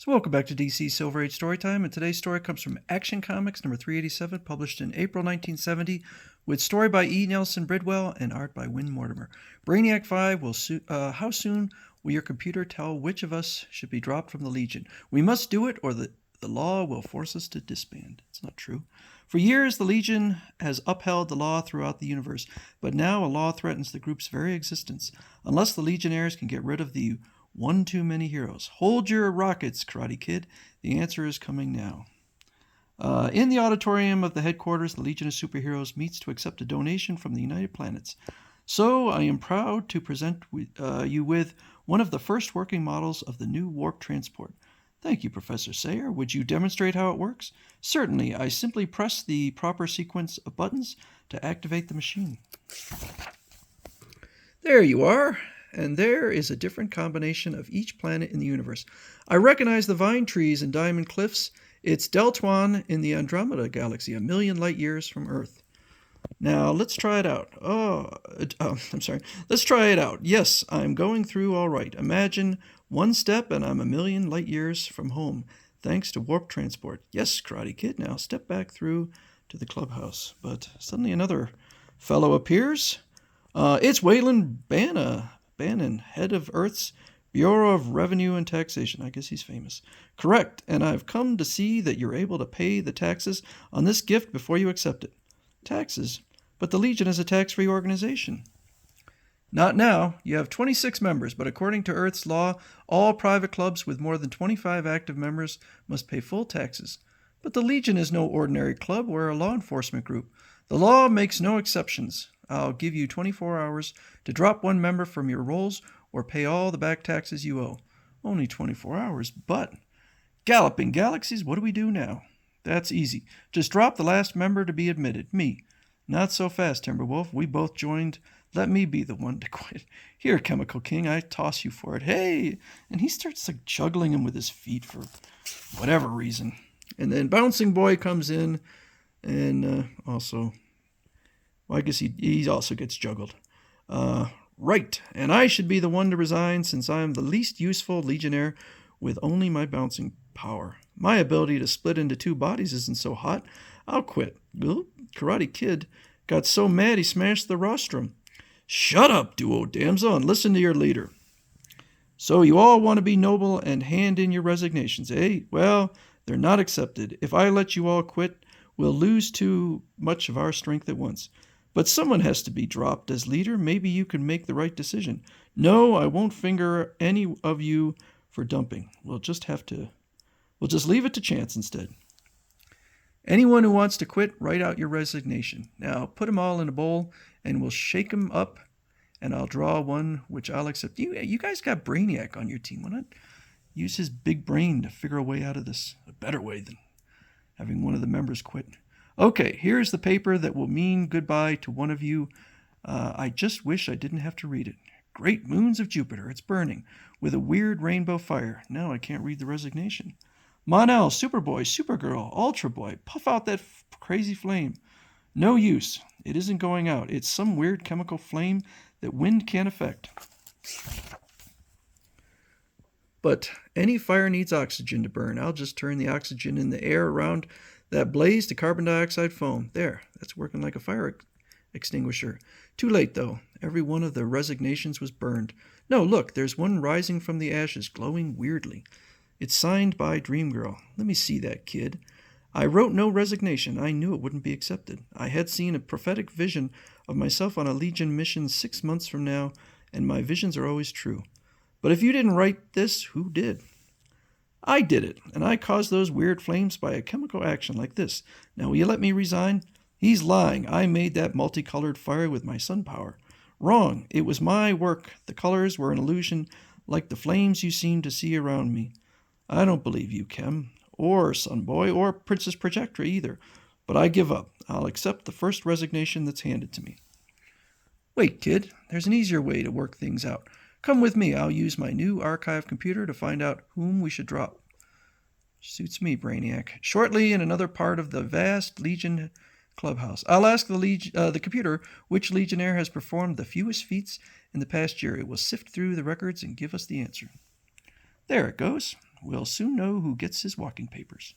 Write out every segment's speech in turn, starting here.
So welcome back to DC Silver Age Storytime, and today's story comes from Action Comics number 387, published in April 1970, with story by E. Nelson Bridwell and art by Win Mortimer. Brainiac 5 will how soon will your computer tell which of us should be dropped from the Legion? We must do it, or the law will force us to disband. It's not true. For years, the Legion has upheld the law throughout the universe, but now a law threatens the group's very existence. Unless the Legionnaires can get rid of the one too many heroes. Hold your rockets, Karate Kid. The answer is coming now. In the auditorium of the headquarters, the Legion of Superheroes meets to accept a donation from the United Planets. So I am proud to present you with one of the first working models of the new warp transport. Thank you, Professor Sayer. Would you demonstrate how it works? Certainly. I simply press the proper sequence of buttons to activate the machine. There you are. And there is a different combination of each planet in the universe. I recognize the vine trees and diamond cliffs. It's Deltuan in the Andromeda galaxy, 1,000,000 light years from Earth. Now, let's try it out. Let's try it out. Yes, I'm going through all right. Imagine one step and I'm 1,000,000 light years from home, thanks to warp transport. Yes, Karate Kid, now step back through to the clubhouse. But suddenly another fellow appears. It's Wayland Bannon, head of Earth's Bureau of Revenue and Taxation. I guess he's famous. Correct, and I've come to see that you're able to pay the taxes on this gift before you accept it. Taxes? But the Legion is a tax-free organization. Not now. You have 26 members, but according to Earth's law, all private clubs with more than 25 active members must pay full taxes. But the Legion is no ordinary club. We're a law enforcement group. The law makes no exceptions. I'll give you 24 hours to drop one member from your rolls or pay all the back taxes you owe. Only 24 hours, but... Galloping Galaxies, what do we do now? That's easy. Just drop the last member to be admitted, me. Not so fast, Timberwolf. We both joined. Let me be the one to quit. Here, Chemical King, I toss you for it. Hey! And he starts juggling him with his feet for whatever reason. And then Bouncing Boy comes in and also... Well, I guess he also gets juggled. Right, and I should be the one to resign since I am the least useful Legionnaire with only my bouncing power. My ability to split into two bodies isn't so hot. I'll quit. Karate Kid got so mad he smashed the rostrum. Shut up, Duo Damsel, and listen to your leader. So you all want to be noble and hand in your resignations, eh? Well, they're not accepted. If I let you all quit, we'll lose too much of our strength at once. But someone has to be dropped as leader. Maybe you can make the right decision. No, I won't finger any of you for dumping. We'll just leave it to chance instead. Anyone who wants to quit, write out your resignation. Now, put them all in a bowl, and we'll shake them up, and I'll draw one which I'll accept. You guys got Brainiac on your team. Why not use his big brain to figure a way out of this? A better way than having one of the members quit. Okay, here's the paper that will mean goodbye to one of you. I just wish I didn't have to read it. Great moons of Jupiter, it's burning, with a weird rainbow fire. Now I can't read the resignation. Mon-El, Superboy, Supergirl, Ultra Boy, puff out that crazy flame. No use. It isn't going out. It's some weird chemical flame that wind can't affect. But any fire needs oxygen to burn. I'll just turn the oxygen in the air around that blaze to carbon dioxide foam. There, that's working like a fire extinguisher. Too late, though. Every one of the resignations was burned. No, look, there's one rising from the ashes, glowing weirdly. It's signed by Dream Girl. Let me see that, kid. I wrote no resignation. I knew it wouldn't be accepted. I had seen a prophetic vision of myself on a Legion mission 6 months from now, and my visions are always true. But if you didn't write this, who did? I did it, and I caused those weird flames by a chemical action like this. Now, will you let me resign? He's lying. I made that multicolored fire with my sun power. Wrong. It was my work. The colors were an illusion, like the flames you seem to see around me. I don't believe you, Chem, or Sunboy, or Princess Projectra either. But I give up. I'll accept the first resignation that's handed to me. Wait, kid. There's an easier way to work things out. Come with me. I'll use my new archive computer to find out whom we should drop. Suits me, Brainiac. Shortly, in another part of the vast Legion clubhouse, I'll ask the computer which Legionnaire has performed the fewest feats in the past year. It will sift through the records and give us the answer. There it goes. We'll soon know who gets his walking papers.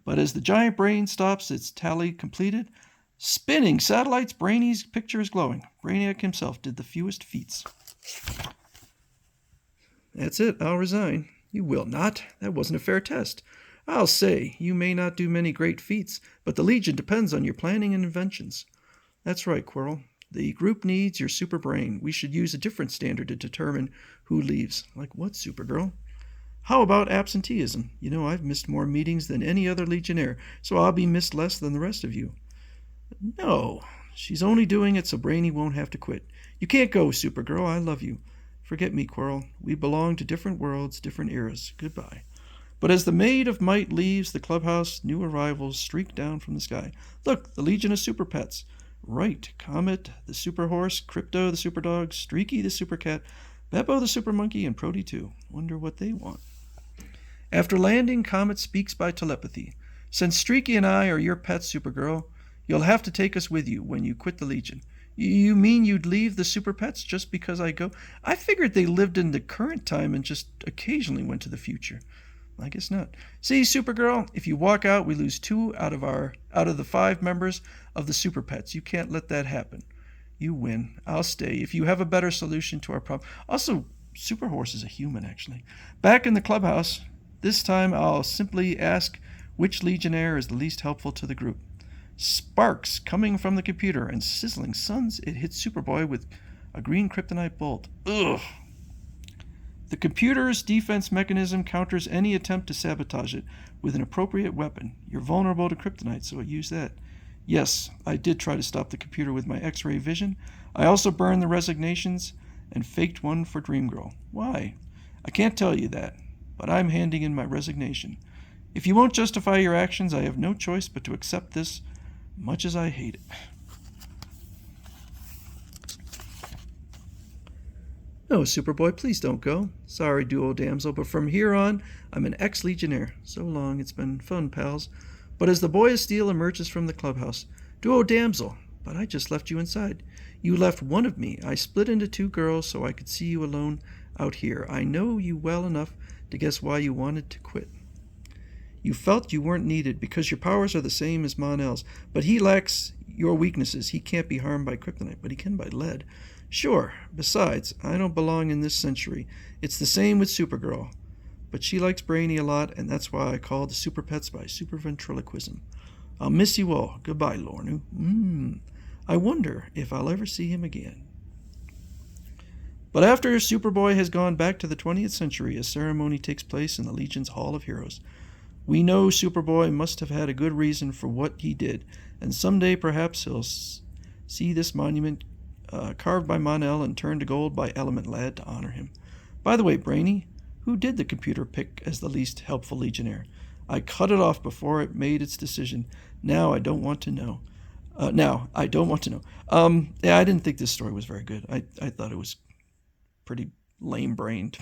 But as the giant brain stops its tally completed, spinning satellites, Brainy's picture is glowing. Brainiac himself did the fewest feats. That's it. I'll resign. You will not. That wasn't a fair test. I'll say, you may not do many great feats, but the Legion depends on your planning and inventions. That's right, Quirrell. The group needs your super brain. We should use a different standard to determine who leaves. Like what, Supergirl? How about absenteeism? You know, I've missed more meetings than any other Legionnaire, so I'll be missed less than the rest of you. No, she's only doing it so Brainy won't have to quit. You can't go, Supergirl. I love you. Forget me, Quirrell. We belong to different worlds, different eras. Goodbye. But as the Maid of Might leaves the clubhouse, new arrivals streak down from the sky. Look, the Legion of Super Pets. Right, Comet, the Super Horse, Crypto, the Super Dog, Streaky, the Super Cat, Beppo, the Super Monkey, and Prody, too. Wonder what they want. After landing, Comet speaks by telepathy. Since Streaky and I are your pets, Supergirl, you'll have to take us with you when you quit the Legion. You mean you'd leave the Super Pets just because I go? I figured they lived in the current time and just occasionally went to the future. I guess not. See, Supergirl, if you walk out, we lose 2 out of the 5 members of the Super Pets. You can't let that happen. You win. I'll stay if you have a better solution to our problem. Also, Super Horse is a human, actually. Back in the clubhouse, this time I'll simply ask which Legionnaire is the least helpful to the group. Sparks coming from the computer and sizzling suns. It hits Superboy with a green kryptonite bolt. Ugh. The computer's defense mechanism counters any attempt to sabotage it with an appropriate weapon. You're vulnerable to kryptonite, so use that. Yes, I did try to stop the computer with my X-ray vision. I also burned the resignations and faked one for Dreamgirl. Why? I can't tell you that, but I'm handing in my resignation. If you won't justify your actions, I have no choice but to accept this, much as I hate it. No, Superboy, please don't go. Sorry, Duo Damsel, but from here on, I'm an ex-Legionnaire. So long, it's been fun, pals. But as the Boy of Steel emerges from the clubhouse, Duo Damsel, but I just left you inside. You left one of me. I split into 2 girls so I could see you alone out here. I know you well enough to guess why you wanted to quit. You felt you weren't needed because your powers are the same as Mon-El's, but he lacks your weaknesses. He can't be harmed by kryptonite, but he can by lead. Sure, besides, I don't belong in this century. It's the same with Supergirl. But she likes Brainy a lot, and that's why I call the Super Pets by super ventriloquism. I'll miss you all. Goodbye, Lornu. I wonder if I'll ever see him again. But after Superboy has gone back to the 20th century, a ceremony takes place in the Legion's Hall of Heroes. We know Superboy must have had a good reason for what he did, and someday perhaps he'll see this monument carved by Mon-El and turned to gold by Element Lad to honor him. By the way, Brainy, who did the computer pick as the least helpful Legionnaire? I cut it off before it made its decision. Now I don't want to know. Yeah, I didn't think this story was very good. I thought it was pretty lame-brained.